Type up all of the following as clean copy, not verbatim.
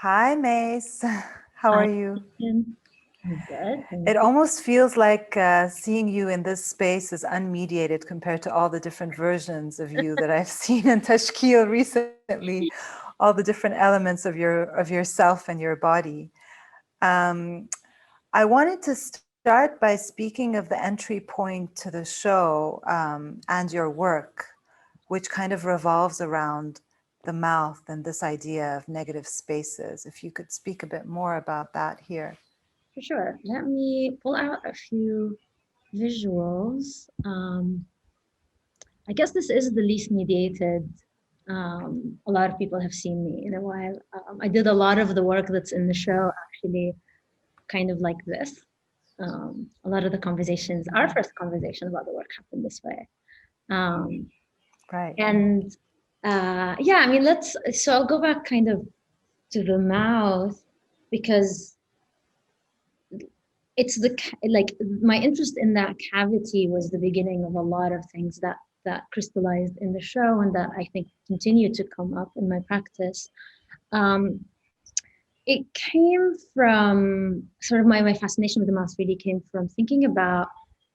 Hi, Mace. How Hi, are you? Nadine. I'm good. Thank It you. almost feels like seeing you in this space is unmediated compared to all the different versions of you that I've seen in Tashkeel recently, all the different elements of yourself and your body. Um, I wanted to start by speaking of the entry point to the show and your work, which kind of revolves around the mouth and this idea of negative spaces. If you could speak a bit more about that here. For sure. Let me pull out a few visuals. I guess this is the least mediated. A lot of people have seen me in a while. I did a lot of the work that's in the show actually kind of like this. A lot of the conversations, our Mhm. first conversation about the work happened this way. Um, Right. and yeah, I mean, so I'll go back kind of to the mouth because it's like my interest in that cavity was the beginning of a lot of things that crystallized in the show and that I think continue to come up in my practice. Um, it came from sort of my fascination with the mouth really came from thinking about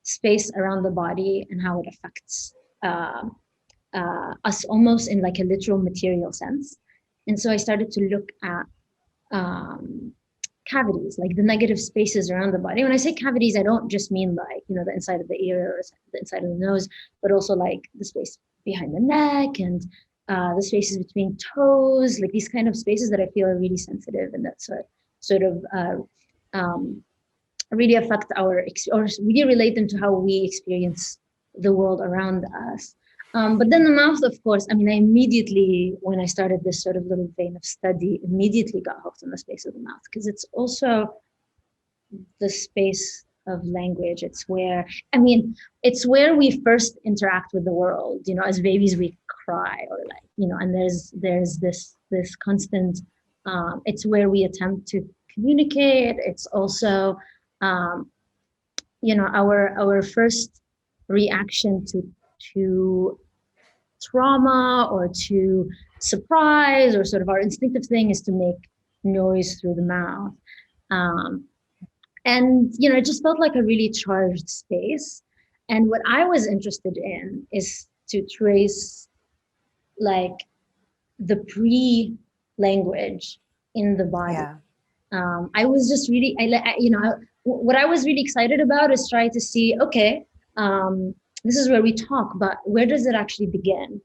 space around the body and how it affects uh, us almost in like a literal material sense. And so I started to look at um, cavities, like the negative spaces around the body. When I say cavities, I don't just mean like, the inside of the ear or the inside of the nose, but also like the space behind the neck and the spaces between toes, like these kind of spaces that I feel are really sensitive and that sort of um, really affect or really relate them to how we experience the world around us. But then the mouth, of course, I mean, I immediately, when I started this sort of little vein of study, immediately got hooked on the space of the mouth because it's also the space of language. I mean, it's where we first interact with the world. As babies, we cry or like, and there's this constant. It's where we attempt to communicate. It's also um, our first reaction to trauma or to surprise or sort of our instinctive thing is to make noise through the mouth. um, and it just felt like a really charged space. And what I was interested in is to trace like the pre language in the body. Yeah. I was just really, what I was really excited about is try to see, okay, this is where we talk, but where does it actually begin?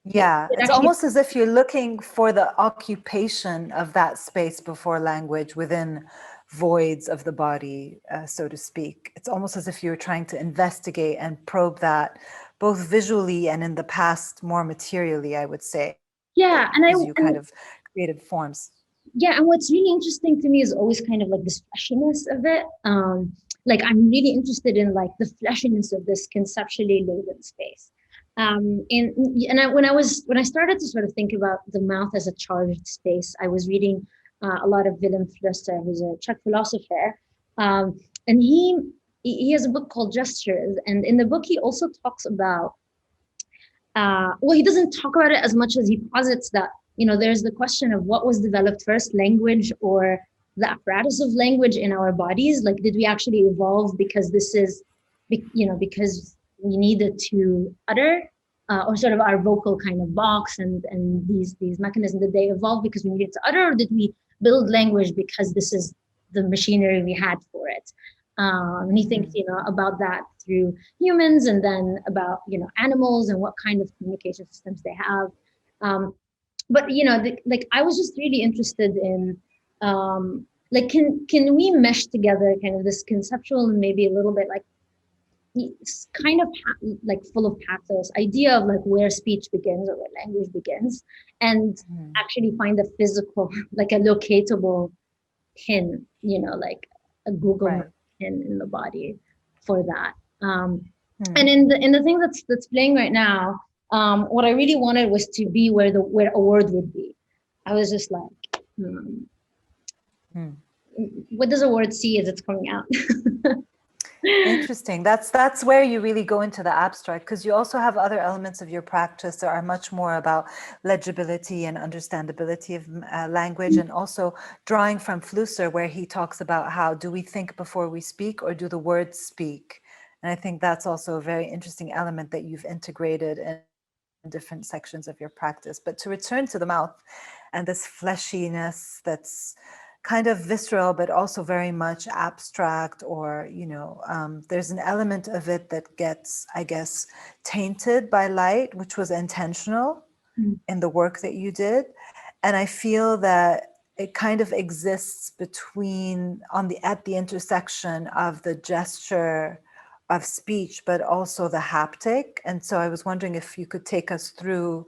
Yeah. It It's actually, almost as if you're looking for the occupation of that space before language within voids of the body, so to speak. It's almost as if you're trying to investigate and probe that both visually and in the past more materially, I would say, as you yeah, kind of and created forms. yeah, and what's really interesting to me is always kind of like this fleshiness of it. Like I'm really interested in like the fleshiness of this conceptually laden space. When I started to sort of think about the mouth as a charged space, I was reading a lot of Willem Fluster, who's a Czech philosopher, and he has a book called Gestures, and in the book he also talks about well, he doesn't talk about it as much as he posits that, there's the question of what was developed first, language or the apparatus of language in our bodies. Like, did we actually evolve because because we needed to utter, or sort of our vocal kind of box and these mechanisms, did they evolve because we needed to utter, or did we build language because this is the machinery we had for it? And he thinks, Mhm. about that through humans and then about, animals and what kind of communication systems they have. Um, but, like I was just really interested in, like, can we mesh together kind of this conceptual and maybe a little bit like it's kind of like full of pathos idea of like where speech begins or where language begins, and Mhm. actually find a physical, like a locatable pin, like a Google Map Right. pin in the body for that. Hmm. And in the thing that's playing right now, what I really wanted was to be where a word would be. I was just like, Hmm. what does a word see as it's coming out? Interesting. That's where you really go into the abstract, because you also have other elements of your practice that are much more about legibility and understandability of language, and also drawing from Flusser, where he talks about how do we think before we speak, or do the words speak? And I think that's also a very interesting element that you've integrated in different sections of your practice. But to return to the mouth and this fleshiness that's kind of visceral, but also very much abstract, or, there's an element of it that gets, I guess, tainted by light, which was intentional Mm. in the work that you did. And I feel that it kind of exists between, at the intersection of the gesture of speech, but also the haptic. And so I was wondering if you could take us through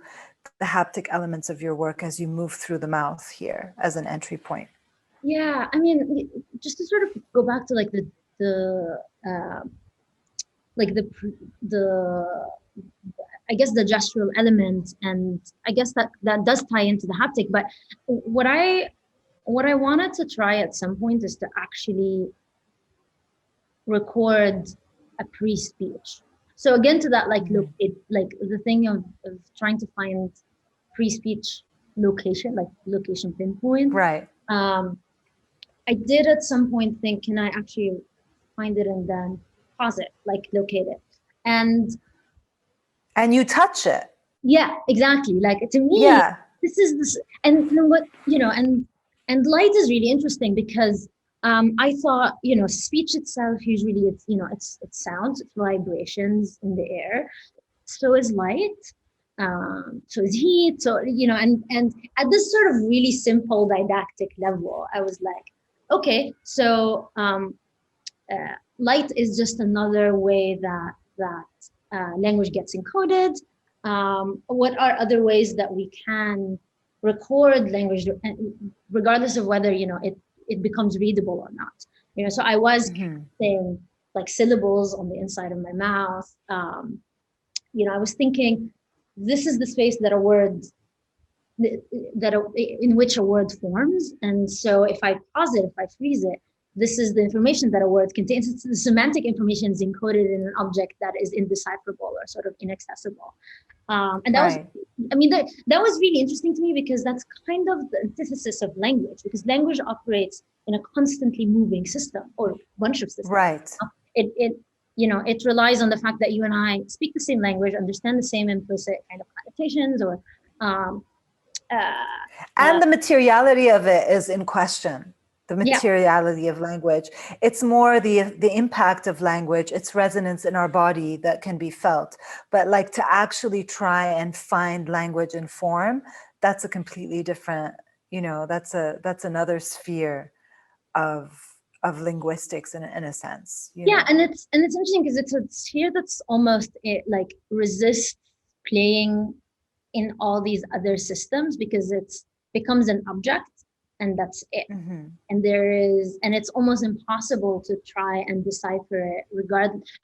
the haptic elements of your work as you move through the mouth here as an entry point. Yeah, I mean, just to sort of go back to like the like the I guess the gestural element, and I guess that does tie into the haptic. But what I what I wanted to try at some point is to actually record a pre-speech. So again, to that, like, look, it like the thing of trying to find pre-speech location, like location pinpoint. Right. Um, I did at some point think, can I actually find it and then pause it, like locate it? And And you touch it. yeah, exactly. Like to me, Yeah. this is this, and what and light is really interesting because I thought, speech itself usually it's sounds, it's vibrations in the air. So is light. So is heat. So and at this sort of really simple didactic level, I was like, okay, so light is just another way that language gets encoded. What are other ways that we can record language, regardless of whether it becomes readable or not? So I was saying like syllables on the inside of my mouth. I was thinking, this is the space that a word that in which a word forms. And so if I pause it, if I freeze it, this is the information that a word contains. It's the semantic information is encoded in an object that is indecipherable or sort of inaccessible. And that was, Right. I mean, that was really interesting to me because that's kind of the antithesis of language, because language operates in a constantly moving system or bunch of systems. Right. It relies on the fact that you and I speak the same language, understand the same implicit kind of connotations, or um, uh, And the materiality of it is in question. The yeah, materiality of language. It's more the impact of language, its resonance in our body that can be felt. But like to actually try and find language and form, that's a completely different, that's another sphere of linguistics in a sense, yeah, and it's interesting because it's a sphere that's almost like resists playing in all these other systems because it's becomes an object and that's it. And it's almost impossible to try and decipher it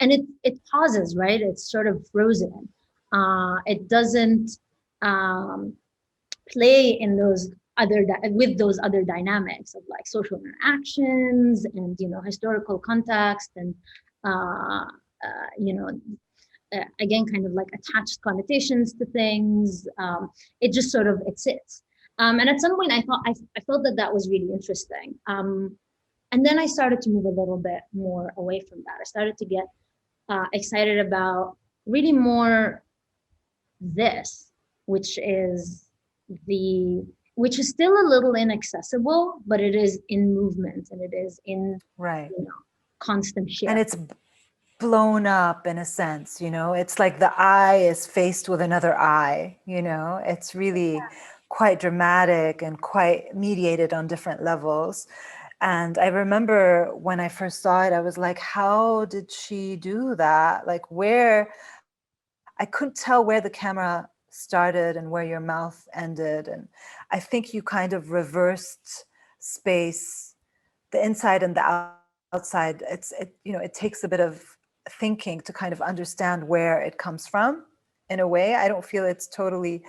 and it pauses, right? It's sort of frozen. It doesn't um play in those with those other dynamics of like social interactions and historical context and uh, uh you know again, kind of like attached connotations to things. It just sort of it sits. And at some point, I felt that was really interesting. And then I started to move a little bit more away from that. I started to get excited about really more this, which is which is still a little inaccessible, but it is in movement and it is in right. constant And shift. it's blown up in a sense, it's like the eye is faced with another eye, it's really quite dramatic and quite mediated on different levels. And I remember when I first saw it, I was like, how did she do that? Like I couldn't tell where the camera started and where your mouth ended. And I think you kind of reversed space, the inside and the outside. It takes a bit of thinking to kind of understand where it comes from. In a way, I don't feel it's totally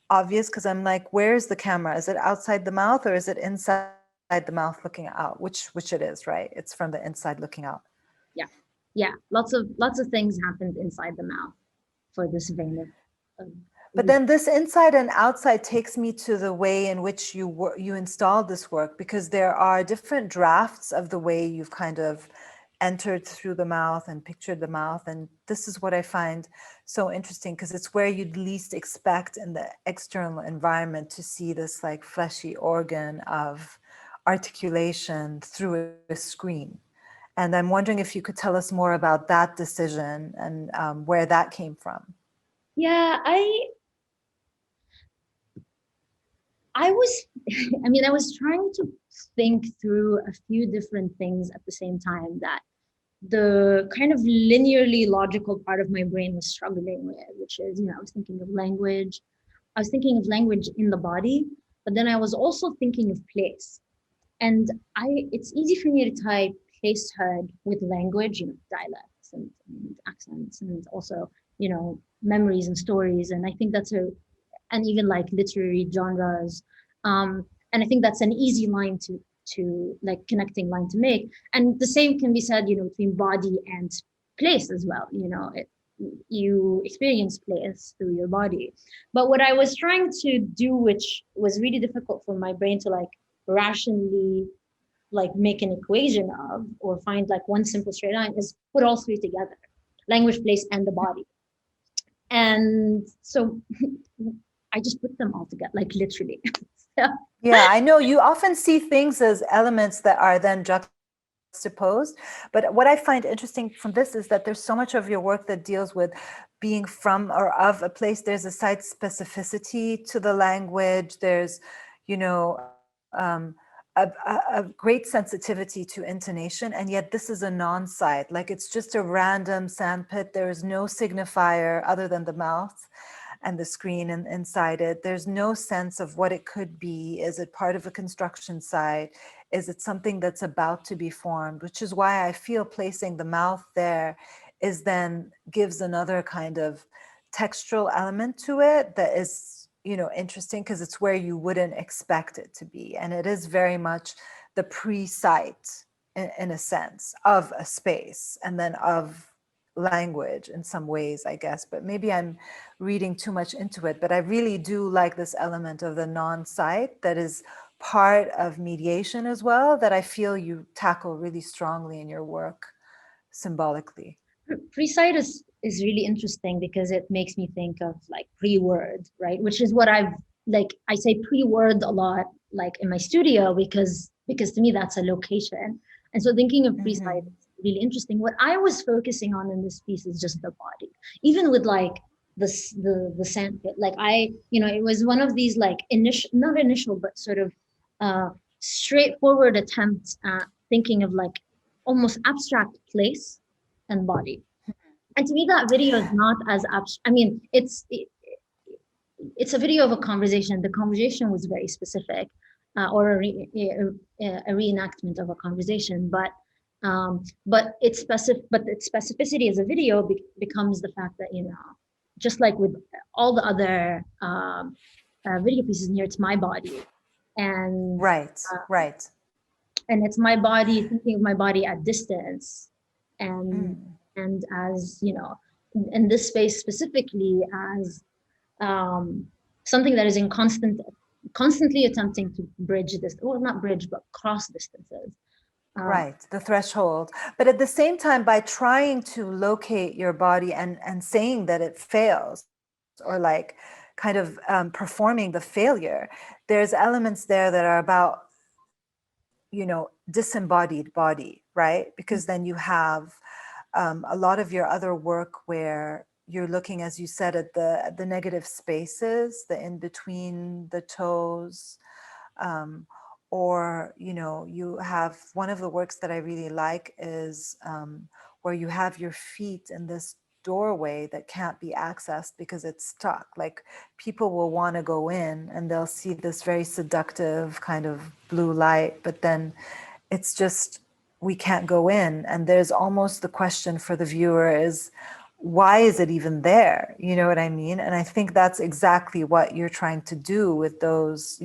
obvious because I'm like, where's the camera? Is it outside the mouth or is it inside the mouth looking out? Which it is, right? It's from the inside looking out. Yeah. yeah, lots of things happened inside the mouth for this vein of But then this inside and outside takes me to the way in which you installed this work, because there are different drafts of the way you've kind of entered through the mouth and pictured the mouth. And this is what I find so interesting, because it's where you'd least expect in the external environment to see this like fleshy organ of articulation through a screen. And I'm wondering if you could tell us more about that decision and where that came from. yeah, I was, I mean, I was trying to think through a few different things at the same time that the kind of linearly logical part of my brain was struggling with, which is, I was thinking of language. I was thinking of language in the body, but then I was also thinking of place. And it's easy for me to tie placehood with language, dialects and accents, and also, memories and stories. And I think and even like literary genres. And I think that's an easy line to like connecting line to make. And the same can be said, between body and place as well. You experience place through your body. But what I was trying to do, which was really difficult for my brain to like rationally like make an equation of or find like one simple straight line, is put all three together: language, place, and the body. And so I just put them all together, like literally. So, Yeah, I know you often see things as elements that are then juxtaposed. But what I find interesting from this is that there's so much of your work that deals with being from or of a place. There's a site specificity to the language. There's, you know, a great sensitivity to intonation. And yet this is a non-site. Like it's just a random sandpit. There is no signifier other than the mouth and the screen and inside it. There's no sense of what it could be. Is it part of a construction site? Is it something that's about to be formed? Which is why I feel placing the mouth there is then gives another kind of textural element to it that is, interesting, because it's where you wouldn't expect it to be. And it is very much the pre-site in a sense of a space and then of language in some ways, I guess, but maybe I'm reading too much into it. But I really do like this element of the non-site that is part of mediation as well, that I feel you tackle really strongly in your work symbolically. pre-site is really interesting because it makes me think of like pre-word, right? Which is what I say pre-word a lot, like in my studio, because to me that's a location. And so thinking of pre-site Mm-hmm. is really interesting. What I was focusing on in this piece is just the body, even with like the sandpit. Like it was one of these like initial, not initial, but sort of uh straightforward attempts at thinking of like almost abstract place and body. And to me, that video is not as abstract. I mean, it's a video of a conversation. The conversation was very specific, or a reenactment of a conversation. But its specific, but its specificity as a video becomes the fact that just like with all the other video pieces here, it's my body, and Right, uh, right. and it's my body, thinking of my body at distance, and Mm. and as in this space specifically as something that is in constantly attempting to bridge this, well, not bridge but cross distances. uh, Right, the threshold. But at the same time, by trying to locate your body and saying that it fails, or like kind of performing the failure, there's elements there that are about, disembodied body, right? Because then you have a lot of your other work where you're looking, as you said, at the negative spaces, the in between the toes, or you have one of the works that I really like is where you have your feet in this doorway that can't be accessed because it's stuck. Like people will want to go in and they'll see this very seductive kind of blue light, but then it's just we can't go in. And there's almost the question for the viewer is, why is it even there? You know what I mean? And I think that's exactly what you're trying to do with those,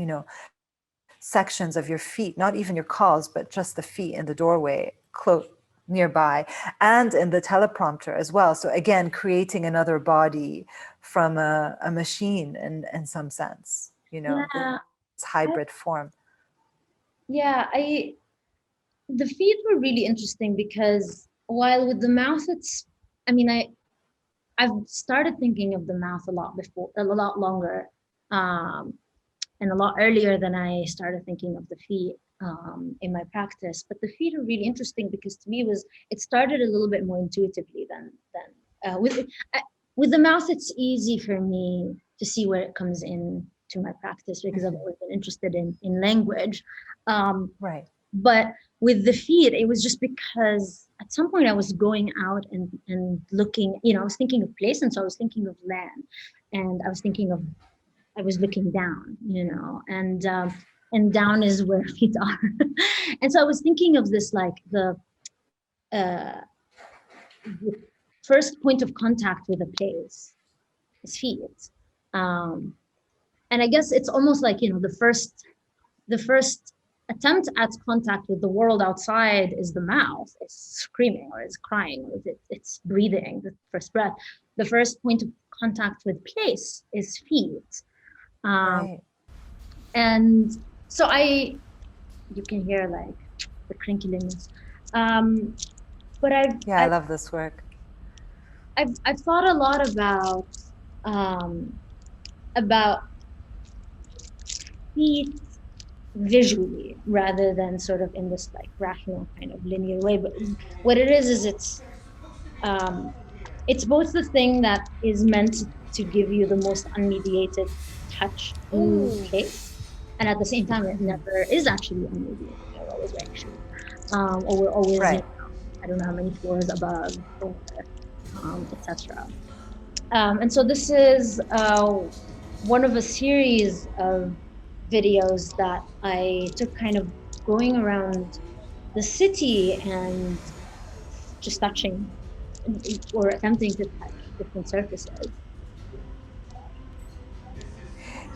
sections of your feet, not even your calves, but just the feet in the doorway, nearby, and in the teleprompter as well. So again, creating another body from a machine in some sense, this Yeah, hybrid I, form. yeah, I the feet were really interesting because while with the mouth, I mean, I've started thinking of the mouth a lot before, a lot longer, um, and a lot earlier than I started thinking of the feet in my practice. But the feet are really interesting because to me it started a little bit more intuitively than with the mouth. It's easy for me to see where it comes in to my practice because I've Mhm. always been interested in language. Um, Right. but with the feet, it was just because at some point I was going out and looking, I was thinking of place, and so I was thinking of land, and I was looking down, and down is where feet are. And so I was thinking of this like uh, the first point of contact with a place is feet. Um, and I guess it's almost like, the first attempt at contact with the world outside is the mouth. It's screaming or it's crying or it's breathing, the first breath. The first point of contact with place is feet. Um, Right. and so you can hear like the crinkliness. Um, but Yeah, I love this work. I've thought a lot um, about feet visually rather than sort of in this like rational kind of linear way. But what it is um, it's both the thing that is meant to give you the most unmediated touch to place, and at the same time, it never is actually unmediated. We're always wearing shoes, or we're always, Right. I don't know how many floors above, or etc. And so this is one of a series of videos that I took kind of going around the city and just touching or attempting to touch different surfaces.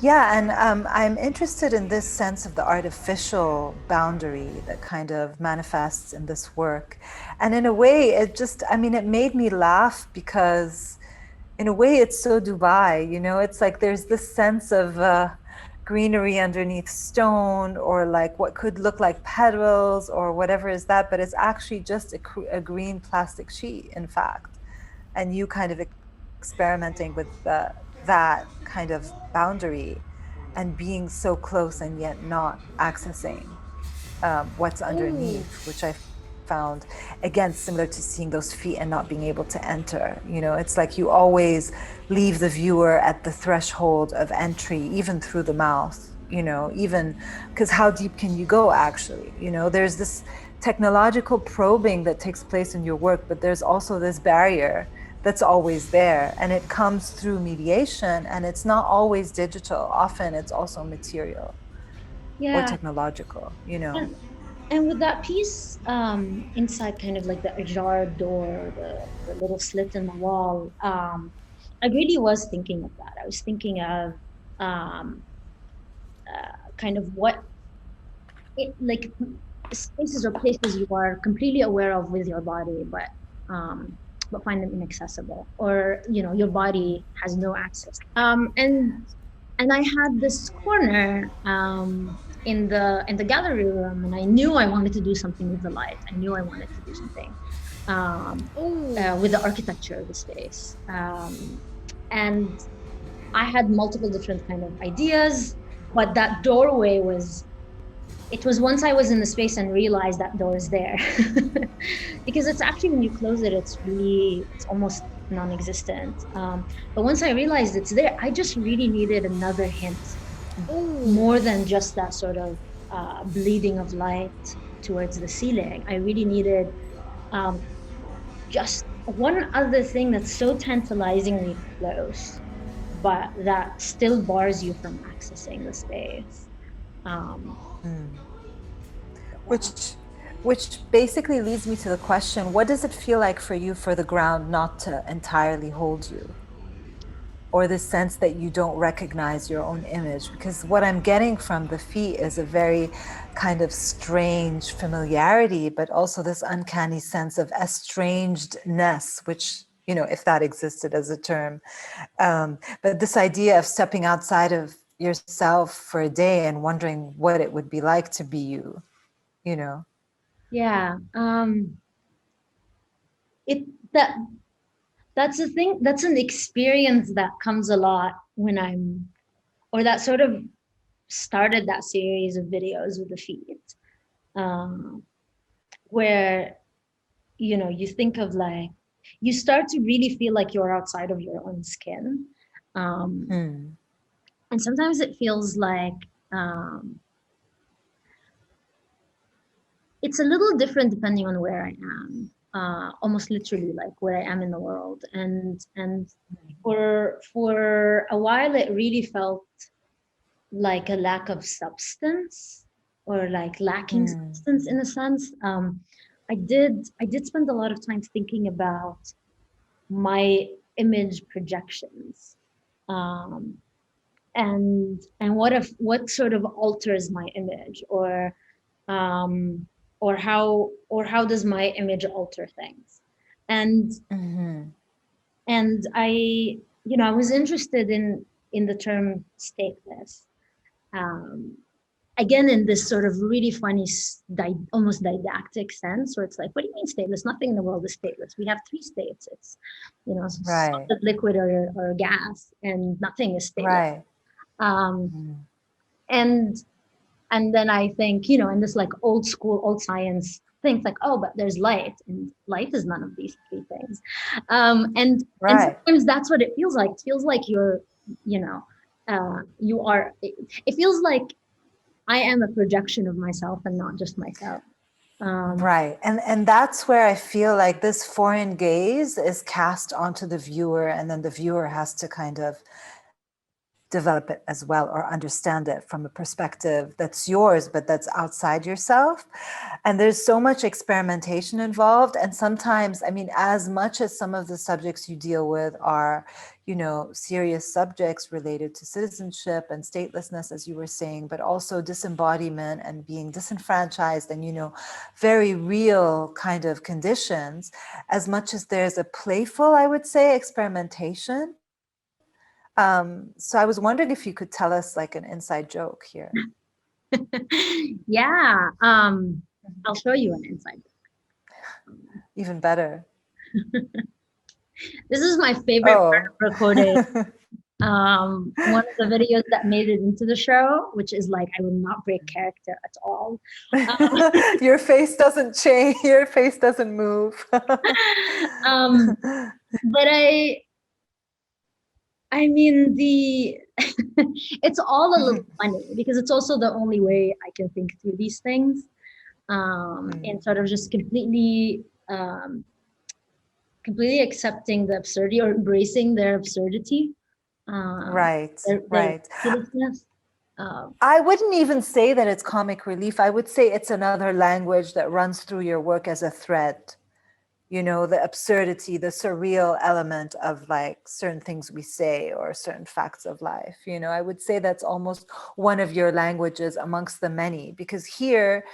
Yeah, and I'm interested in this sense of the artificial boundary that kind of manifests in this work. And in a way, it made me laugh because, in a way, it's so Dubai, it's like there's this sense of greenery underneath stone, or like what could look like petals or whatever is that, but it's actually just a green plastic sheet, in fact. And you kind of experimenting with that kind of boundary and being so close and yet not accessing what's underneath, which I found, again, similar to seeing those feet and not being able to enter. It's like you always leave the viewer at the threshold of entry, even through the mouth, even because how deep can you go, actually? There's this technological probing that takes place in your work, but there's also this barrier that's always there, and it comes through mediation, and it's not always digital. Often it's also material or Yeah. technological. And with that piece inside kind of like the ajar door, the little slit in the wall, I really was thinking of that. I was thinking of um, kind of what like spaces or places you are completely aware of with your body, um, but find them inaccessible, or your body has no access. And I had this corner in the gallery room, and I knew I wanted to do something with the light. I knew I wanted to do something um, with the architecture of the space, and I had multiple different kind of ideas, but that doorway it was once I was in the space and realized that door is there. Because it's actually when you close it, it's almost non-existent. But once I realized it's there, I just really needed another hint, more than just that sort of bleeding of light towards the ceiling. I really needed um, just one other thing that's so tantalizingly close, but that still bars you from accessing the space. Um, yeah. Which basically leads me to the question, what does it feel like for you for the ground not to entirely hold you? or the sense that you don't recognize your own image. Because what I'm getting from the feet is a very kind of strange familiarity, but also this uncanny sense of estrangedness, which, you know, if that existed as a term. But this idea of stepping outside of yourself for a day and wondering what it would be like to be you, you know? Yeah. It that that's a thing. That's an experience that comes a lot when I'm, or that sort of started that series of videos with the feet, um, where you think of like you start to really feel like you're outside of your own skin, um, Hmm. and sometimes it feels like um, it's a little different depending on where I am. Almost literally, like where I am in the world, and for a while, it really felt like a lack of substance, or like lacking Hmm. substance in a sense. I did spend a lot of time thinking about my image projections, um, and what sort of alters my image, um, or how does my image alter things, and Mm-hmm. I was interested in the term stateless, um, again in this sort of really funny almost didactic sense, where it's like, what do you mean stateless? Nothing in the world is stateless. We have three states. It's Right. solid, liquid, or gas, and nothing is stateless. Right. um, Mm. and and then I think, in this like old school old science things, like, oh, but there's light, and light is none of these three things. And Right. sometimes that's what it feels like. It feels like you know you are it feels like I am a projection of myself and not just myself. Um, Right. And that's where I feel like this foreign gaze is cast onto the viewer, and then the viewer has to kind of develop it as well or understand it from a perspective that's yours, but that's outside yourself. And there's so much experimentation involved. And sometimes, I mean, as much as some of the subjects you deal with are, serious subjects related to citizenship and statelessness, as you were saying, but also disembodiment and being disenfranchised and, very real kind of conditions, as much as there's a playful, I would say, experimentation. So I was wondering if you could tell us like an inside joke here. yeah, I'll show you an insight. Even better. This is my favorite part Oh. of recording. One of the videos that made it into the show, which is like, I will not break character at all. Um, Your face doesn't change, your face doesn't move. um, but I mean, it's all a little funny because it's also the only way I can think through these things, and sort of just completely accepting the absurdity, or embracing their absurdity, um, Right, their right. ridiculousness. Um, I wouldn't even say that it's comic relief. I would say it's another language that runs through your work as a thread. The absurdity, the surreal element of like certain things we say or certain facts of life. I would say that's almost one of your languages amongst the many, because here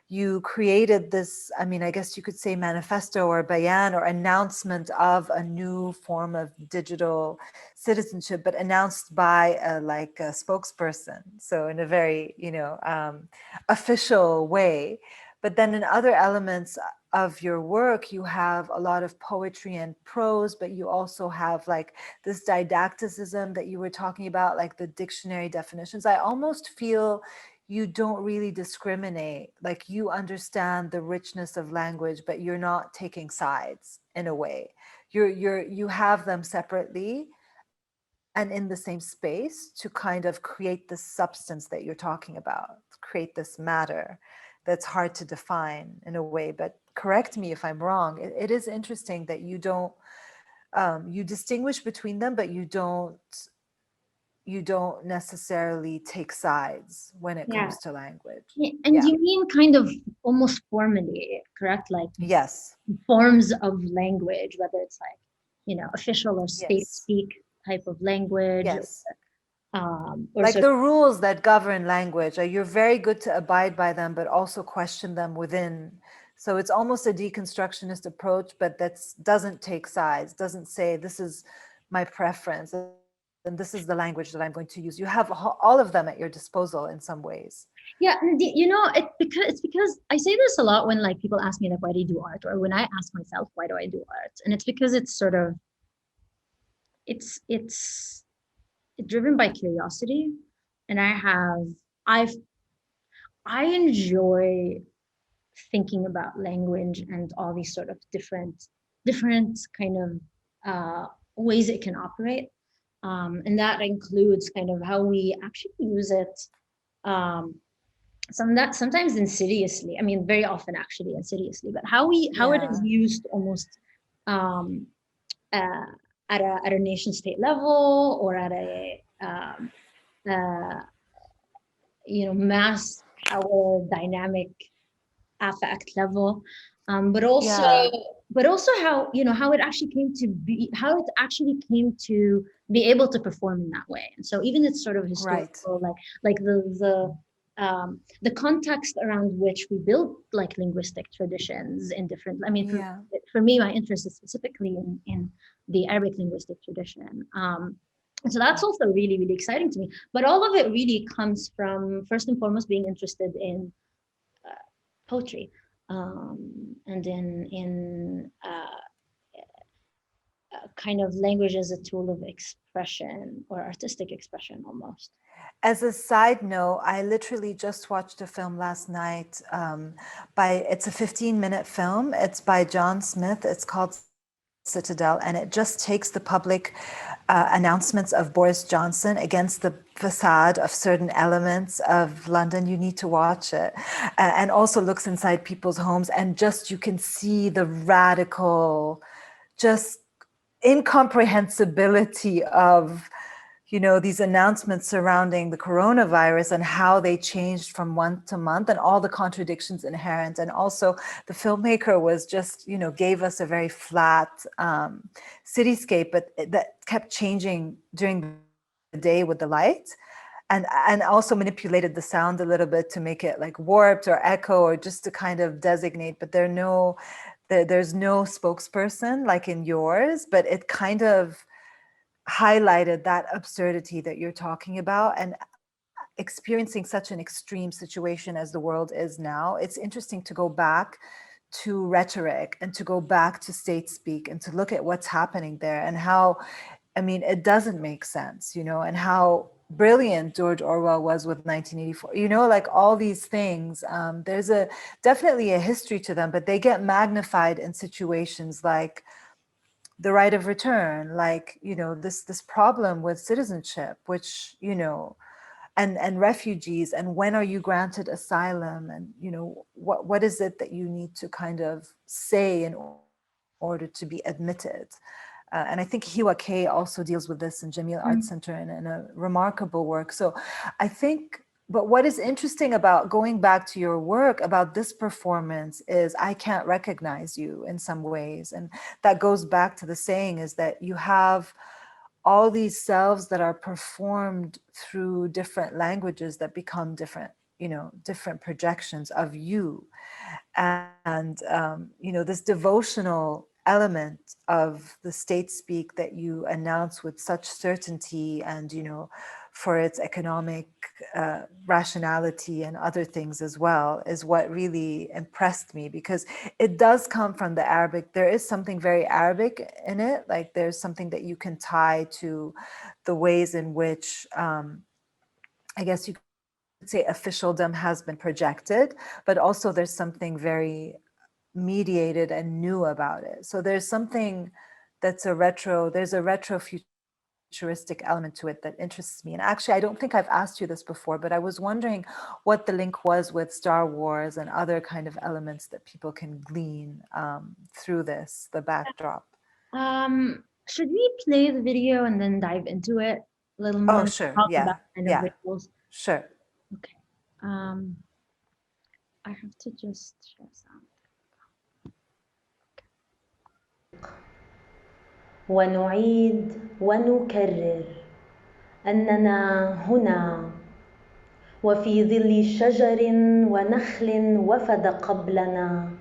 you created this, I mean, I guess you could say manifesto or bayan or announcement of a new form of digital citizenship, but announced by like a spokesperson. So in a very, official way. But then in other elements of your work, you have a lot of poetry and prose, but you also have like this didacticism that you were talking about, like the dictionary definitions. I almost feel you don't really discriminate. Like you understand the richness of language, but you're not taking sides in a way. You have them separately and in the same space to kind of create the substance that you're talking about, create this matter that's hard to define in a way. But correct me if I'm wrong. It is interesting that you don't you distinguish between them, but you don't necessarily take sides when it yeah. comes to language. Yeah, and Yeah. you mean kind of almost formally, correct? Like Yes. forms of language, whether it's like, official or state Yes. speak. type of language, Yes. or Like sort the rules that govern language, you're very good to abide by them, but also question them within. So it's almost a deconstructionist approach, but that doesn't take sides, doesn't say this is my preference and this is the language that I'm going to use. You have all of them at your disposal in some ways. yeah, and you know, it's because I say this a lot when like people ask me like why do you do art, or when I ask myself why do I do art, and it's because it's sort of it's driven by curiosity, and I've I enjoy thinking about language and all these sort of different kind of ways it can operate, and that includes kind of how we actually use it, um, sometimes insidiously, I mean very often actually insidiously, but how it is Yeah. used almost, um, uh, at a nation state level, or at a uh, mass power dynamic affect level, but also Yeah. how how it actually came to be, how it actually came to be able to perform in that way. And so even it's sort of Right. historical, like the context around which we build like linguistic traditions in different, I mean, Yeah. for me my interest is specifically in the Arabic linguistic tradition. And so that's also really really exciting to me, but all of it really comes from first and foremost being interested in poetry, and in kind of language as a tool of expression or artistic expression almost. As a side note, I literally just watched a film last night. It's a 15-minute film. It's by John Smith. It's called Citadel, and it just takes the public announcements of Boris Johnson against the facade of certain elements of London. You need to watch it, and also looks inside people's homes, and just you can see the radical, just incomprehensibility of these announcements surrounding the coronavirus and how they changed from month to month and all the contradictions inherent. And also the filmmaker was just, gave us a very flat cityscape, but that kept changing during the day with the light. And also manipulated the sound a little bit to make it like warped or echo or just to kind of designate, but there's no spokesperson like in yours, but it kind of highlighted that absurdity that you're talking about. And experiencing such an extreme situation as the world is now, it's interesting to go back to rhetoric and to go back to state speak and to look at what's happening there and how, I mean, it doesn't make sense, and how brilliant George Orwell was with 1984, like all these things. There's definitely a history to them, but they get magnified in situations like the right of return, like this problem with citizenship, which and refugees, and when are you granted asylum, and what is it that you need to kind of say in order to be admitted. And I think Hiwa K also deals with this in Jamil Art Center Mm. in a remarkable work. So I think, but what is interesting about going back to your work about this performance is I can't recognize you in some ways. And that goes back to the saying is that you have all these selves that are performed through different languages that become different, different projections of you. And this devotional element of the state speak that you announce with such certainty, and for its economic rationality and other things as well, is what really impressed me, because it does come from the Arabic. There is something very Arabic in it, like there's something that you can tie to the ways in which I guess you could say officialdom has been projected, but also there's something very mediated and new about it. So there's something there's a retro futuristic element to it that interests me. And actually, I don't think I've asked you this before, but I was wondering what the link was with Star Wars and other kind of elements that people can glean through this, the backdrop. Should we play the video and then dive into it a little Oh, more, sure. talk about Yeah. kind of Yeah. rituals? Sure. Okay. Um, I have to just share sound. ونعيد ونكرر أننا هنا وفي ظل شجر ونخل وفد قبلنا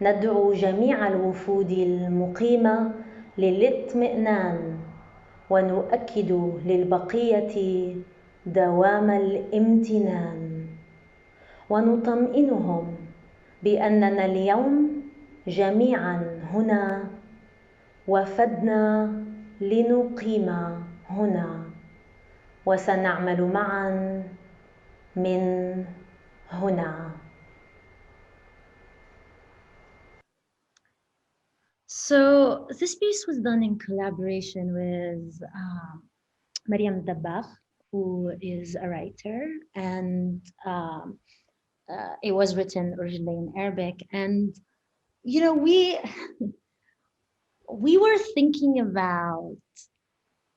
ندعو جميع الوفود المقيمة للاطمئنان ونؤكد للبقية دوام الامتنان ونطمئنهم بأننا اليوم جميعا هنا وفدنا لنقيم هنا وسنعمل معا من هنا. So this piece was done in collaboration with Mariam Dabbagh, who is a writer, and it was written originally in Arabic. And you know, we were thinking about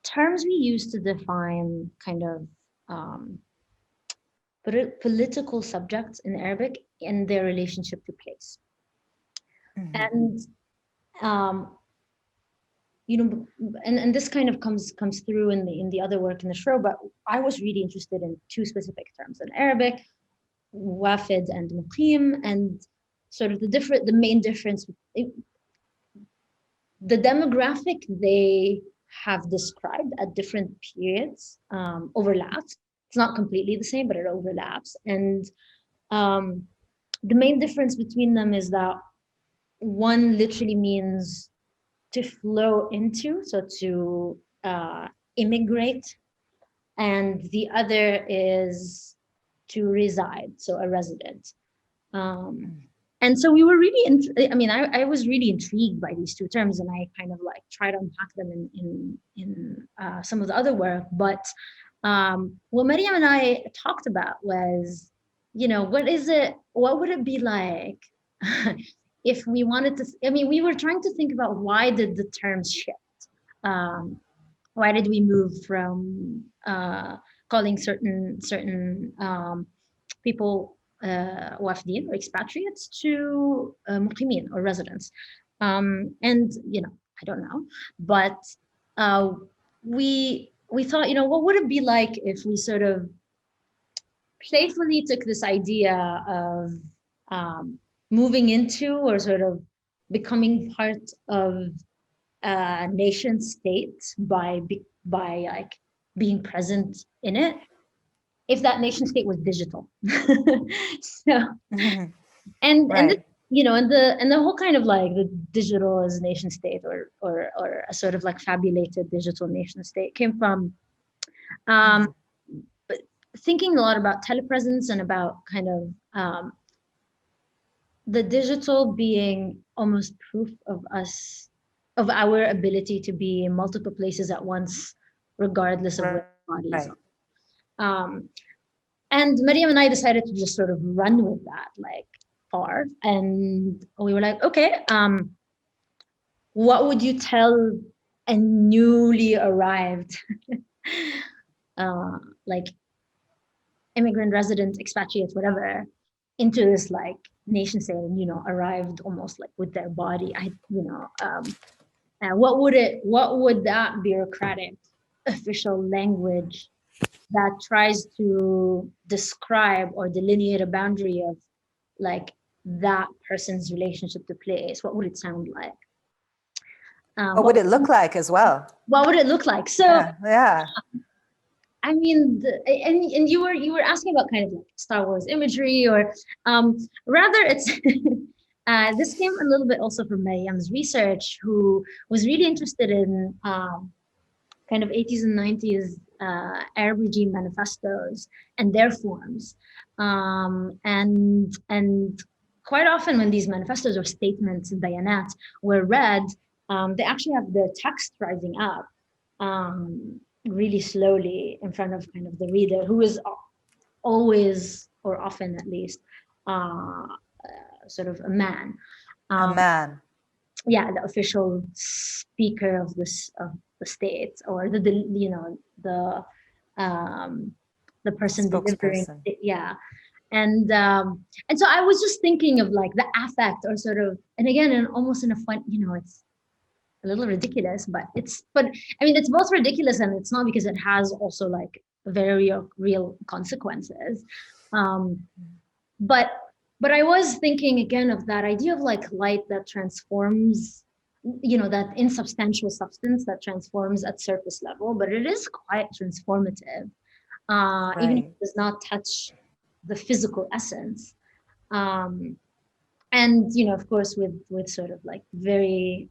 terms we use to define kind of um, political subjects in Arabic and their relationship to place. Mhm. And um, you know, and this kind of comes through in the other work in the show. But I was really interested in two specific terms in Arabic, wafid and muqim, and sort of the main difference, the demographic they have described at different periods overlaps. It's not completely the same, but it overlaps. And um, the main difference between them is that one literally means to flow into, so to immigrate, and the other is to reside, so a resident. Um, and so we were really, I mean, I was really intrigued by these two terms, and I kind of like tried to unpack them in some of the other work. But what Mariam and I talked about was, you know, what would it be like if we wanted to, I mean, we were trying to think about why did the terms shift? Um, why did we move from calling certain people wafdin or expatriates to muqimin or residents? And you know, I don't know, but uh, we thought, you know, what would it be like if we sort of playfully took this idea of moving into or sort of becoming part of nation state by like being present in it, if that nation state was digital. So Mhm. and this, Right. you know, and the whole kind of like the digital as nation state or a sort of like fabulated digital nation state came from um Mhm. thinking a lot about telepresence and about kind of the digital being almost proof of us, of our ability to be in multiple places at once, regardless of where Right. the body is on. Um, and Mariam and I decided to just sort of run with that, like far. And we were like, okay, what would you tell a newly arrived, uh, like immigrant, resident, expatriate, whatever, into this like nation state and, you know, arrived almost like with their body? What would that bureaucratic official language that tries to describe or delineate a boundary of like that person's relationship to place, what would it sound like? What would What it look like as well? what would it look like? So Yeah. Yeah. I mean, and you were asking about kind of like Star Wars imagery, or rather, it's this came a little bit also from Mariam's research, who was really interested in kind of 80s and 90s Arab regime manifestos and their forms, and quite often when these manifestos or statements and bayanat were read, they actually have the text rising up really slowly in front of kind of the reader, who is always, or often at least, sort of a man. A Um, man. yeah, the official speaker of this of the state, or the you know um, the person delivering Spokesperson. it, yeah. And so I was just thinking of like the affect or sort of, and again, and almost in a fun, you know, it's little ridiculous, but I mean, it's both ridiculous and it's not, because it has also like very real consequences. Um, but I was thinking again of that idea of like light that transforms, that insubstantial substance that transforms at surface level, but it is quite transformative, even if Right. it does not touch the physical essence. Um, and of course, with sort of like very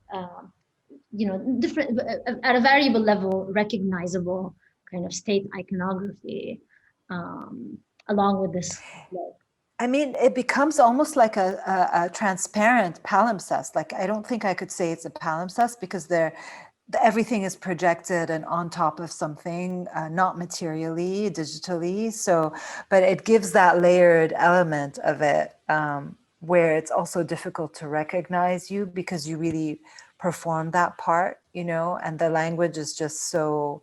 different, at a variable level, recognizable kind of state iconography, um, along with this like, I mean, it becomes almost like a transparent palimpsest. Like, I don't think I could say it's a palimpsest because everything is projected and on top of something, not materially, digitally. So, but it gives that layered element of it, where it's also difficult to recognize you because you really perform that part, and the language is just so,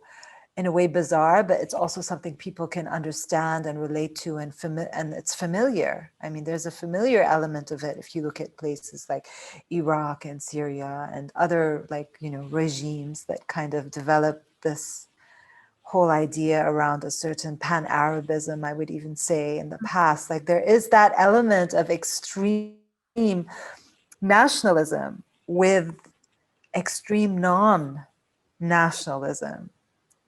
in a way, bizarre, but it's also something people can understand and relate to, and it's familiar. I mean, there's a familiar element of it if you look at places like Iraq and Syria and other regimes that kind of develop this whole idea around a certain pan-Arabism, I would even say, in the past. Like, there is that element of extreme nationalism with extreme non-nationalism,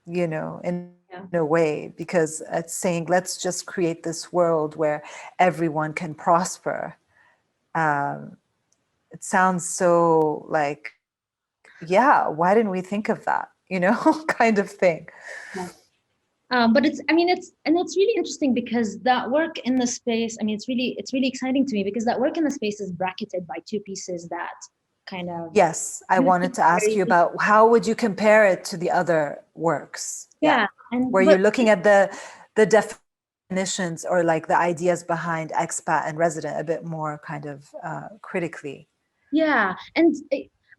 in a way, because it's saying, let's just create this world where everyone can prosper. It sounds so like, yeah, why didn't we think of that, kind of thing. yeah. But it's really interesting because that work in the space, I mean, it's really exciting to me because that work in the space is bracketed by two pieces that kind of, Yes, I wanted to ask you about how would you compare it to the other works? yeah, where you're looking at the definitions or like the ideas behind expat and resident a bit more kind of critically. Yeah,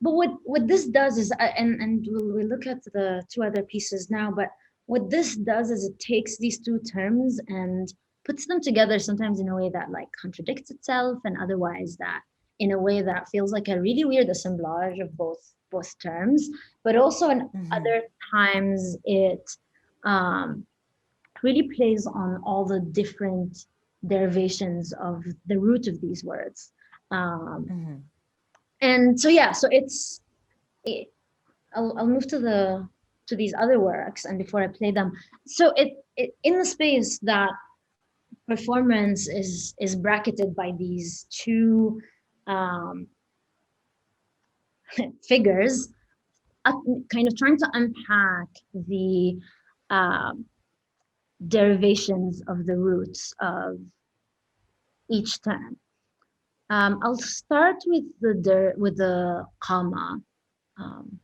but what this does is, and we'll look at the two other pieces now. But what this does is it takes these two terms and puts them together, sometimes in a way that like contradicts itself, and otherwise that in a way that feels like a really weird assemblage of both terms. But also in other times it um, really plays on all the different derivations of the root of these words. And so yeah, so I'll move to these other works, and before I play them, so it in the space that performance is bracketed by these two um, figures, kind of trying to unpack the um, derivations of the roots of each term. I'll start with the qama. Um,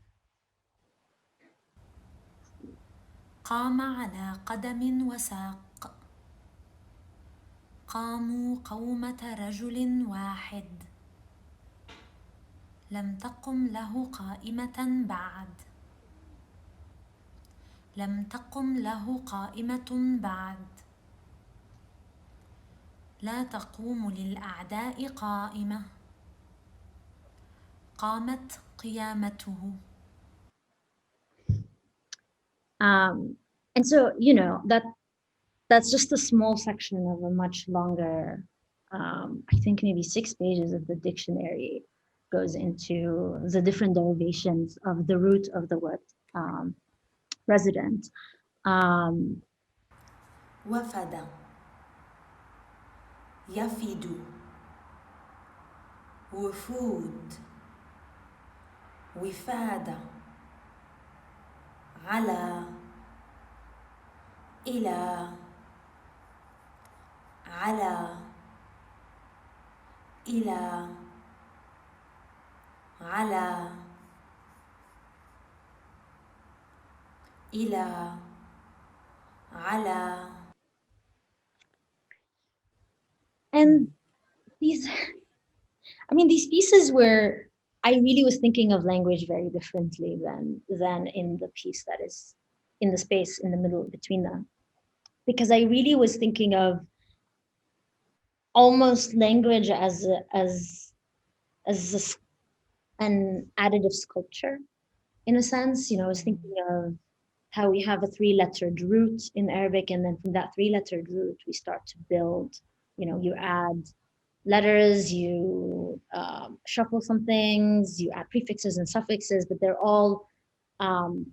قام على قدم وساق قاموا قومة رجل واحد لم تقم له قائمة بعد لم تقم له قائمة بعد لا تقوم للأعداء قائمة قامت قيامته. And so, that's just a small section of a much longer, I think maybe 6 pages of the dictionary goes into the different derivations of the root of the word resident. وفد يفد وفود وفاد على إلى على إلى على إلى على. And these pieces where I really was thinking of language very differently than in the piece that is in the space in the middle between them, because I really was thinking of almost language as an additive sculpture, in a sense. I was thinking of how we have a three-lettered root in Arabic, and then from that three-lettered root, we start to build. You add letters, you shuffle some things, you add prefixes and suffixes, but they're all, um,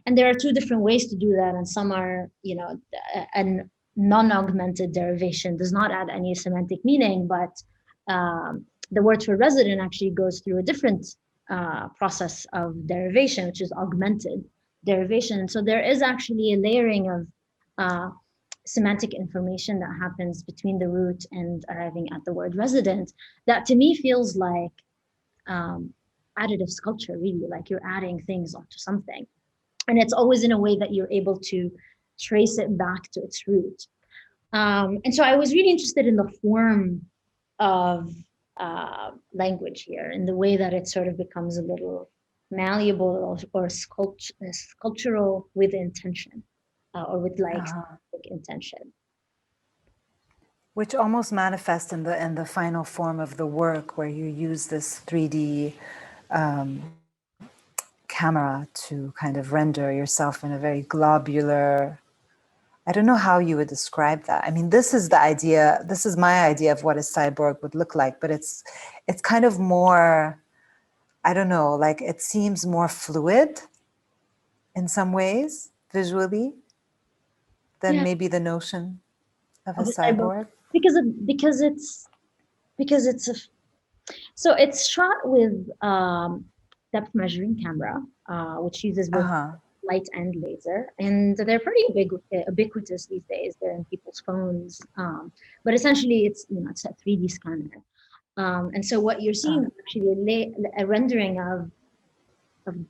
and there are two different ways to do that, and some are, a non-augmented derivation does not add any semantic meaning, but the word for resident actually goes through a different process of derivation, which is augmented derivation. So there is actually a layering of uh, semantic information that happens between the root and arriving at the word resident that to me feels like um, additive sculpture, really, like you're adding things onto something. And it's always in a way that you're able to trace it back to its root. And so I was really interested in the form of language here, in the way that it sort of becomes a little malleable or sculptural with intention, or with like intention. Which almost manifests in the final form of the work, where you use this 3D camera to kind of render yourself in a very globular. I don't know how you would describe that. I mean, this is the idea. This is my idea of what a cyborg would look like, but it's kind of more, I don't know, like it seems more fluid in some ways visually than Yeah, maybe the notion of a of a cyborg, cyborg. because it's a so it's shot with depth measuring camera, which uses both light and laser, and they're pretty ubiquitous these days. They're in people's phones, but essentially it's a 3D scanner, and so what you're seeing is actually a rendering of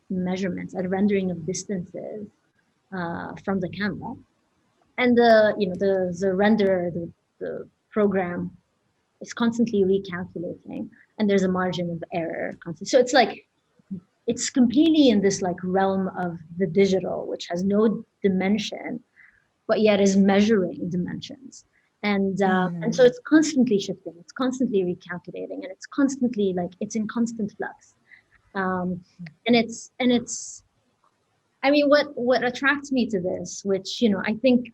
measurements, a rendering of distances from the camera, and the renderer, the program is constantly recalculating, and there's a margin of error constant. So it's completely in this like realm of the digital, which has no dimension, but yet is measuring dimensions. And so it's constantly shifting, it's constantly recalculating, and it's constantly like it's in constant flux. And it's I mean, what attracts me to this, which I think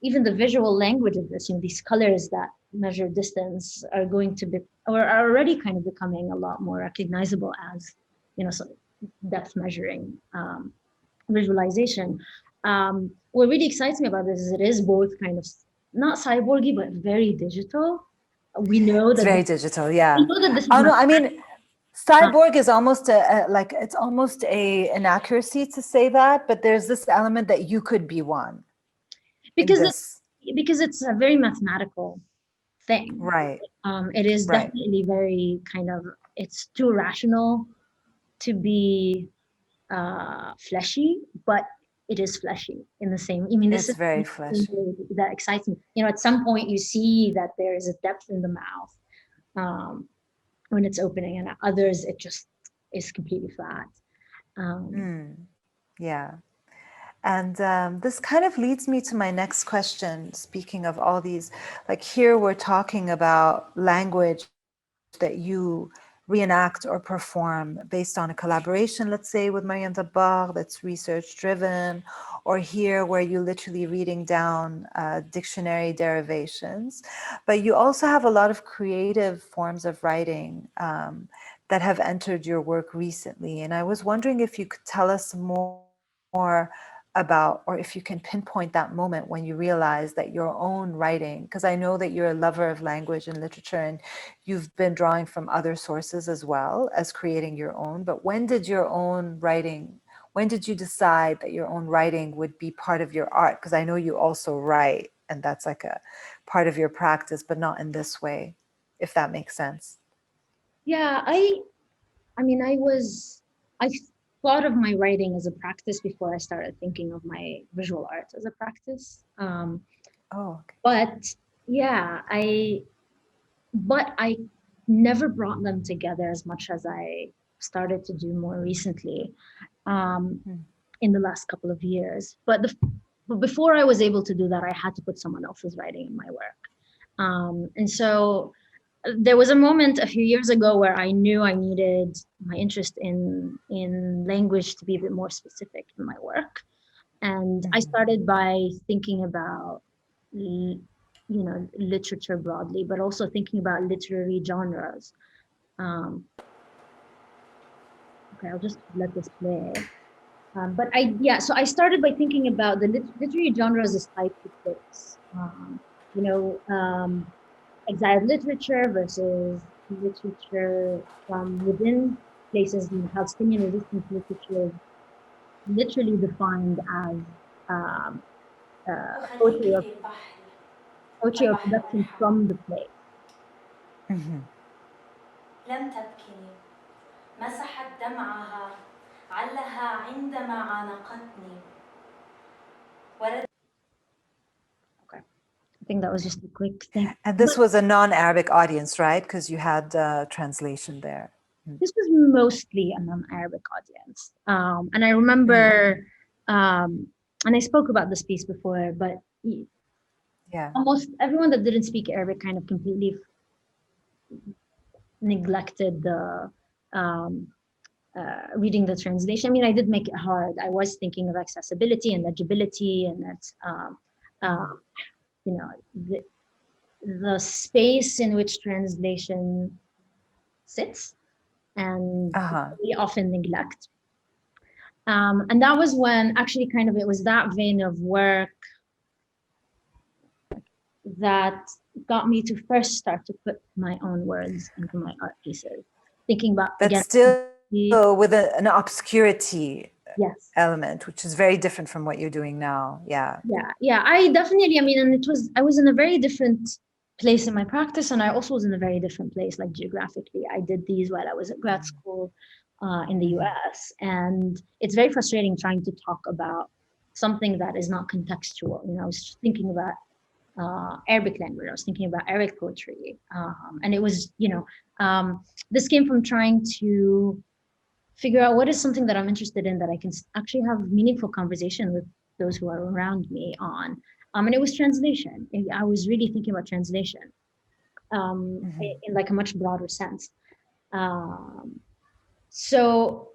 even the visual language of this, these colors that measure distance are going to be, or are already kind of becoming a lot more recognizable as, so depth measuring visualization. What really excites me about this is it is both kind of not cyborgy, but very digital. We know It's that very digital, yeah. we know that this is Oh no, not I mean, cyborg is almost like it's almost a inaccuracy to say that, but there's this element that you could be one in because this. it's a very mathematical thing. Right, It is right. definitely very kind of, it's too rational to be fleshy, but it is fleshy in the same. I mean, this It's is very fleshy. that excites me. At some point you see that there is a depth in the mouth when it's opening, and at others it just is completely flat. Yeah. And this kind of leads me to my next question. Speaking of all these, like here we're talking about language that you reenact or perform based on a collaboration, let's say with Mariam Dabbar, that's research driven, or here where you're literally reading down dictionary derivations. But you also have a lot of creative forms of writing that have entered your work recently. And I was wondering if you could tell us more about, or if you can pinpoint that moment when you realize that your own writing, because I know that you're a lover of language and literature and you've been drawing from other sources as well as creating your own, but when did your own writing, when did you decide that your own writing would be part of your art? Because I know you also write and that's like a part of your practice, but not in this way, if that makes sense. Yeah, I mean, I thought of my writing as a practice before I started thinking of my visual art as a practice. Oh, okay. But yeah, I never brought them together as much as I started to do more recently, in the last couple of years. But before I was able to do that, I had to put someone else's writing in my work. And so there was a moment a few years ago where I knew I needed my interest in language to be a bit more specific in my work. And I started by thinking about, literature broadly, but also thinking about literary genres. Okay, I'll just let this play. So I started by thinking about the literary genres as type of books. You know, exiled literature versus literature from within places. Palestinian resistance literature is literally defined as um, وخليك poetry or في البحر production والحال. from the place. لم تبكني، مسحت دمعها، علها عندما عانقتني. Okay, I think that was just a quick thing. And this was a non-Arabic audience, right? Because you had translation there. This was mostly a non-Arabic audience. And I remember, and I spoke about this piece before, but almost everyone that didn't speak Arabic kind of completely neglected the reading the translation. I mean, I did make it hard. I was thinking of accessibility and legibility, and that's, the space in which translation sits, and we often neglect. And that was when actually it was that vein of work that got me to first start to put my own words into my art pieces. Thinking about, but again, still with an obscurity element, which is very different from what you're doing now. Yeah. I definitely, and I was in a very different place in my practice, and I also was in a very different place, like geographically. I did these while I was at grad school in the US, and it's very frustrating trying to talk about something that is not contextual. I was just thinking about Arabic language. I was thinking about Arabic poetry, and it was, this came from trying to figure out what is something that I'm interested in that I can actually have meaningful conversation with those who are around me on. And it was translation. I was really thinking about translation in like a much broader sense. So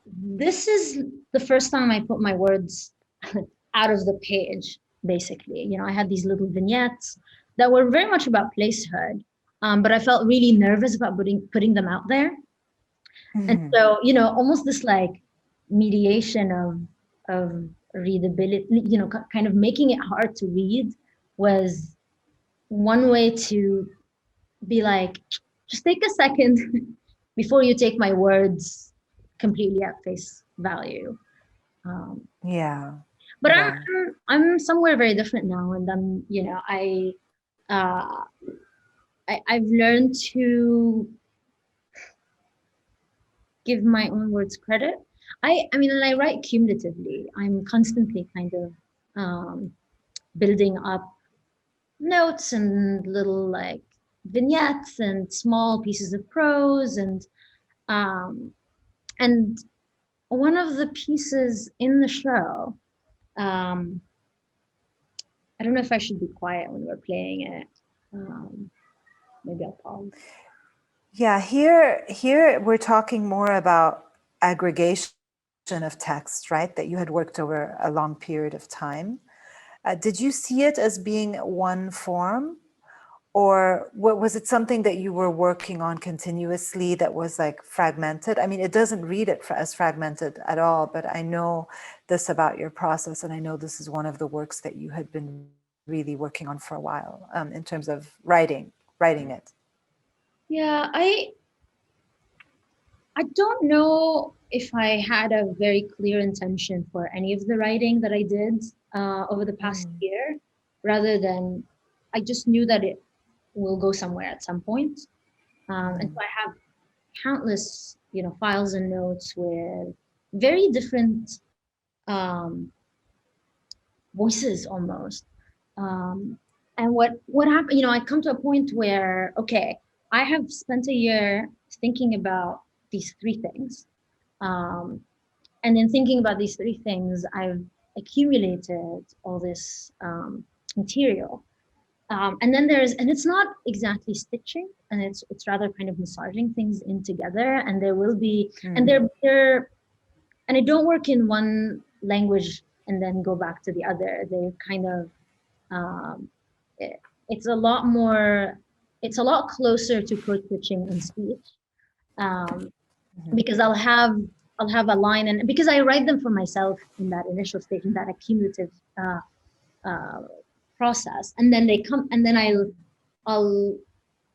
this is the first time I put my words out of the page, basically. I had these little vignettes that were very much about placehood, but I felt really nervous about putting them out there. And so, almost this like mediation of readability, kind of making it hard to read was one way to be like, just take a second before you take my words completely at face value. But I'm somewhere very different now, and I'm, I've learned to give my own words credit. I write cumulatively. I'm constantly kind of building up notes and little like vignettes and small pieces of prose, and one of the pieces in the show, I don't know if I should be quiet when we're playing it. Maybe I'll pause. Yeah, here we're talking more about aggregation of text, right? That you had worked over a long period of time. Did you see it as being one form, or was it something that you were working on continuously that was like fragmented? I mean, it doesn't read it as fragmented at all, but I know this about your process, and I know this is one of the works that you had been really working on for a while in terms of writing it. Yeah, I don't know if I had a very clear intention for any of the writing that I did over the past year, rather than I just knew that it will go somewhere at some point. And so I have countless, files and notes with very different voices almost. And what happened, I come to a point where, okay, I have spent a year thinking about these three things. And in thinking about these three things, I've accumulated all this material. And then and it's not exactly stitching, and it's rather kind of massaging things in together. And there will be, and they're, and I don't work in one language and then go back to the other. They kind of, um, it's a lot more, it's a lot closer to code switching in speech, because I'll have a line, and because I write them for myself in that initial stage, in that accumulative process, and then they come, and then I'll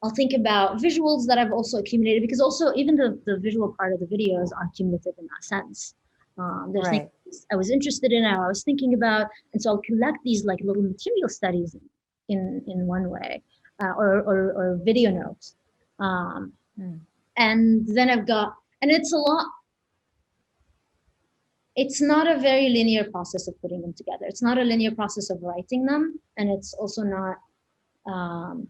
I'll think about visuals that I've also accumulated, because also even the visual part of the videos are cumulative in that sense. There's Right. things I was interested in, I was thinking about, and so I'll collect these like little material studies in one way, or video notes, and then I've got, and it's a lot. It's not a very linear process of putting them together. It's not a linear process of writing them, and it's also not. Um,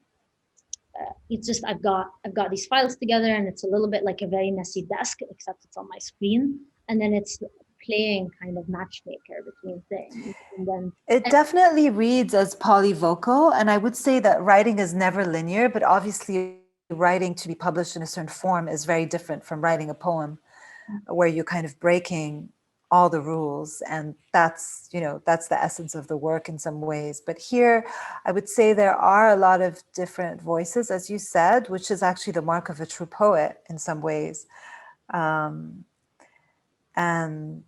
it's just I've got these files together, and it's a little bit like a very messy desk, except it's on my screen, and then it's playing kind of matchmaker between things, and then It definitely reads as polyvocal, and I would say that writing is never linear, but obviously writing to be published in a certain form is very different from writing a poem where you're kind of breaking all the rules, and that's, you know, that's the essence of the work in some ways. But here I would say there are a lot of different voices, as you said, which is actually the mark of a true poet in some ways. And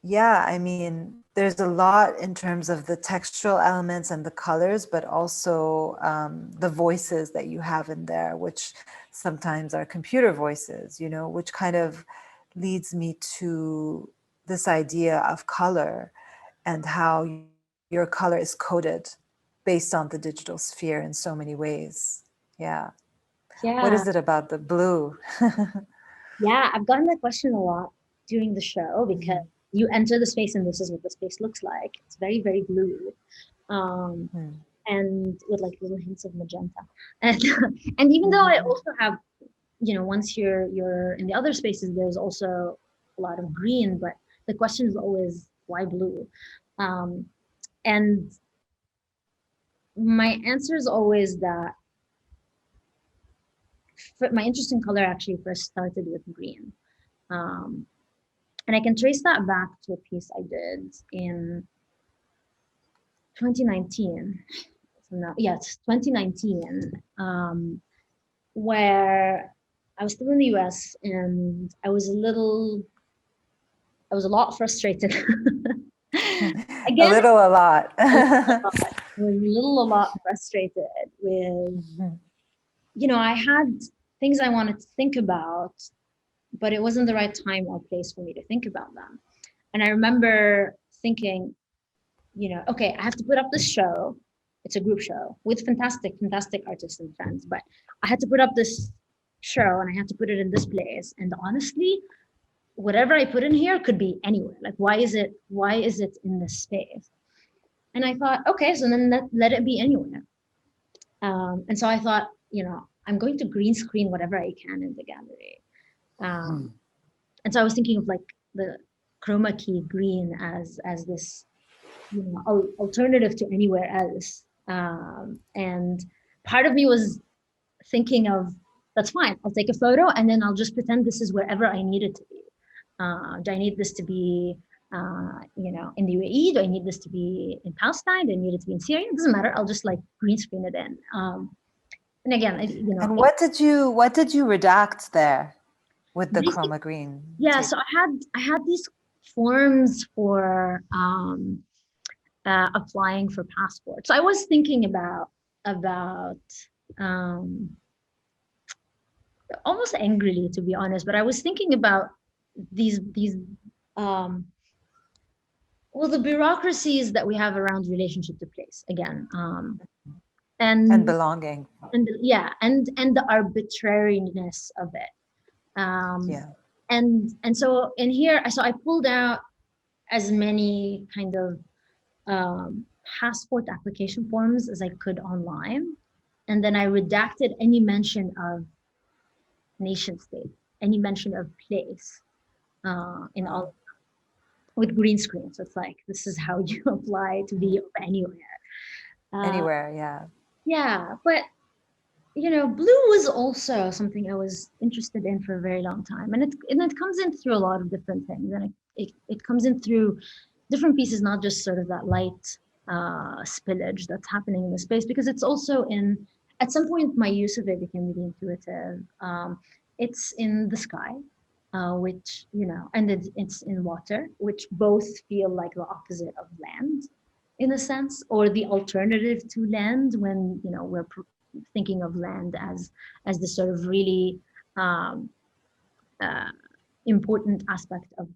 yeah, I mean, there's a lot in terms of the textural elements and the colors, but also the voices that you have in there, which sometimes are computer voices, you know, which kind of leads me to this idea of color and how your color is coded based on the digital sphere in so many ways. Yeah. What yeah, is it about the blue? yeah, I've gotten that question a lot during the show, because you enter the space and this is what the space looks like. It's very, very blue. Um, and with like little hints of magenta. And and even though I also have, you know, once you're in the other spaces, there's also a lot of green, but the question is always why blue? Um, and my answer is always that my interest in color actually first started with green. Um, and I can trace that back to a piece I did in 2019. So now, yeah, it's 2019, where I was still in the US, and I was a lot frustrated. A Again, little, a lot. I was a lot frustrated with, you know, I had things I wanted to think about, but it wasn't the right time or place for me to think about them. And I remember thinking, you know, okay, I have to put up this show. It's a group show with fantastic artists and friends, but I had to put up this show and I had to put it in this place. And honestly, whatever I put in here could be anywhere. Like, why is it in this space? And I thought, okay, so then let it be anywhere. And so I thought, you know, I'm going to green screen whatever I can in the gallery. And so I was thinking of like the chroma key green as this, you know, alternative to anywhere else. And part of me was thinking of, that's fine, I'll take a photo and then I'll just pretend this is wherever I need it to be. Do I need this to be, you know, in the UAE? Do I need this to be in Palestine? Do I need it to be in Syria? It doesn't matter. I'll just like green screen it in. And again, you know. And what did you redact there with the Basic, chroma green? yeah, tape? so I had these forms for applying for passports. I was thinking about um, almost angrily, to be honest, but I was thinking about these um, well, the bureaucracies that we have around relationship to place again, And and belonging. yeah, and the arbitrariness of it. Yeah. And so in here, so I pulled out as many kind of passport application forms as I could online. And then I redacted any mention of nation state, any mention of place in all with green screen. So it's like, this is how you apply to be anywhere. Anywhere, yeah. Yeah, but blue was also something I was interested in for a very long time, and it comes in through a lot of different things, and it comes in through different pieces, not just sort of that light spillage that's happening in the space, because it's also in, at some point my use of it became really intuitive. It's in the sky, which, and it's in water, which both feel like the opposite of land in a sense, or the alternative to land when, we're thinking of land as the sort of really um, uh, important aspect of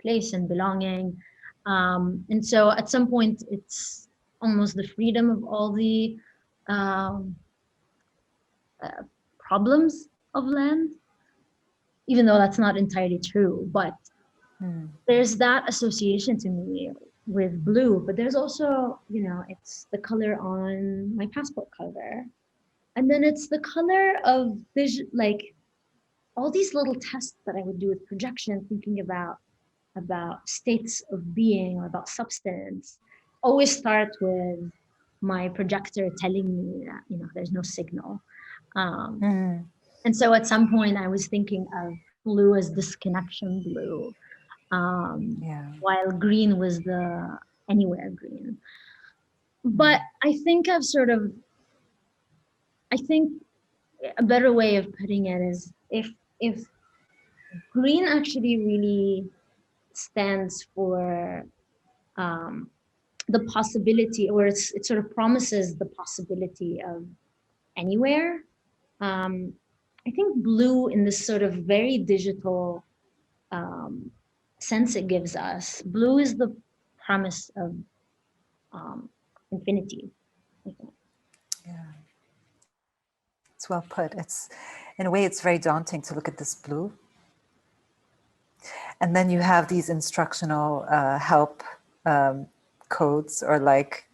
place and belonging. And so at some point, it's almost the freedom of all the um, uh, problems of land, even though that's not entirely true. But there's that association to me with blue. But there's also, it's the color on my passport cover. And then it's the color of vision, like all these little tests that I would do with projection, thinking about states of being or about substance, always start with my projector telling me that there's no signal. And so at some point I was thinking of blue as disconnection blue, while green was the anywhere green. But I think a better way of putting it is, if green actually really stands for um, the possibility, or it sort of promises the possibility of anywhere. Um, I think blue, in this sort of very digital um, sense it gives us, blue is the promise of infinity, I think. Yeah, it's well put. It's, in a way, it's very daunting to look at this blue. And then you have these instructional help codes, or like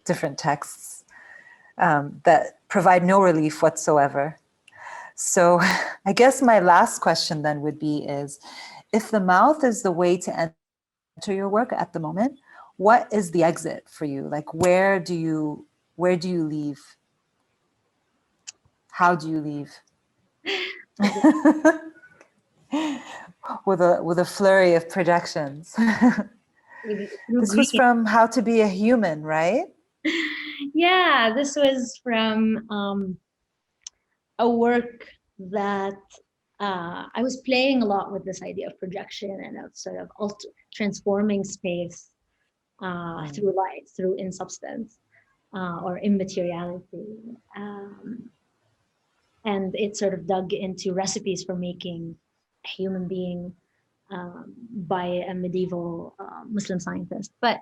different texts that provide no relief whatsoever. So I guess my last question then would be is, if the mouth is the way to enter your work at the moment, what is the exit for you? Like, where do you leave? How do you leave? with a flurry of projections. Through This was green. from How to Be a Human, right? Yeah, this was from a work that I was playing a lot with this idea of projection and of sort of transforming space through light, through insubstance or immateriality. And it sort of dug into recipes for making a human being by a medieval Muslim scientist. But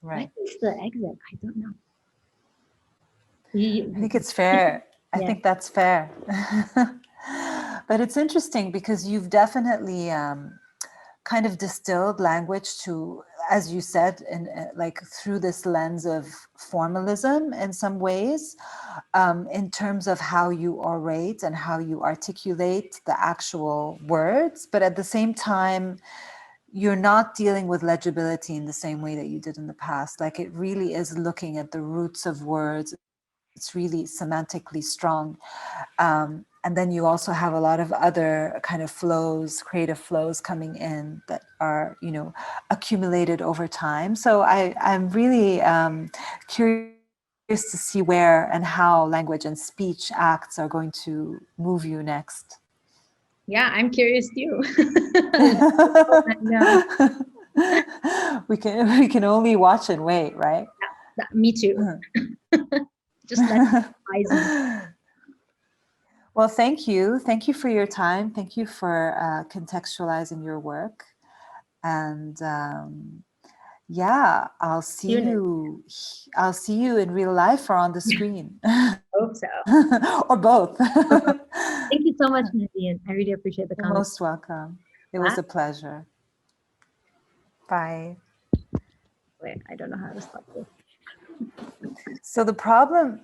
Right. what is the exit? I don't know. I think it's fair. I Yeah. think that's fair. But it's interesting because you've definitely kind of distilled language to, as you said, in like through this lens of formalism in some ways, in terms of how you orate and how you articulate the actual words. But at the same time, you're not dealing with legibility in the same way that you did in the past. Like, it really is looking at the roots of words. It's really semantically strong. And then you also have a lot of other kind of flows, creative flows coming in that are, accumulated over time. So I'm really curious to see where and how language and speech acts are going to move you next. Yeah, I'm curious too. We can only watch and wait, right? Me too. Just let eyes me. Well, thank you. Thank you for your time. Thank you for contextualizing your work. And yeah, I'll see you in real life or on the screen. Hope so. Or both. Thank you so much, Nadine. I really appreciate the You're comment. most welcome. It was a pleasure. Bye. Wait, I don't know how to stop this. So the problem